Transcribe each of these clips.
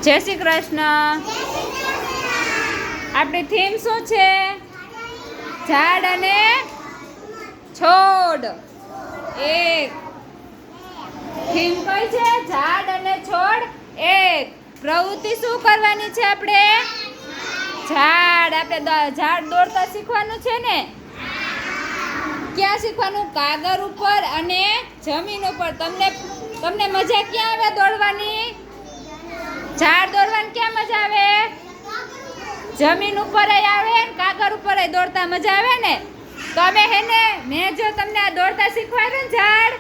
જય શ્રી કૃષ્ણ. આપણી થીમ શું છે? ઝાડ અને છોડ. એક થીમ કઈ છે? ઝાડ અને છોડ એક. પ્રવૃત્તિ શું કરવાની છે આપણે? આપણે ઝાડ દોરતા શીખવાનું છે ને? ક્યાં શીખવાનું? કાગળ ઉપર અને જમીન ઉપર. તમને મજા ક્યાં આવે દોડવાની? ઝાડ દોરવાની ક્યાં મજા આવે? જમીન ઉપર આવે ને કાગળ ઉપર દોડતા મજા આવે ને? તમે મેં જો તમને આ દોડતા શીખવાડ્યું ને ઝાડ,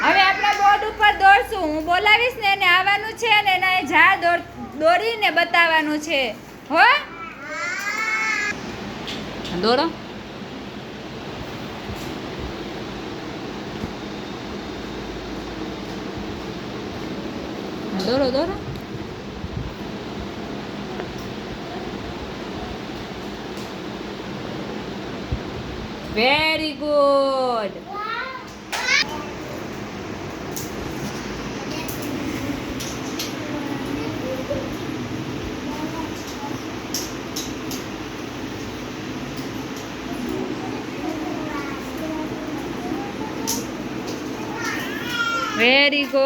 હવે આપણે બોર્ડ ઉપર દોડશું. હું બોલાવીશ ને એને આવવાનું છે અને એને ઝાડ દોરીને બતાવવાનું છે. હો, દોરો. દોરો દોરો. Very good. Very good.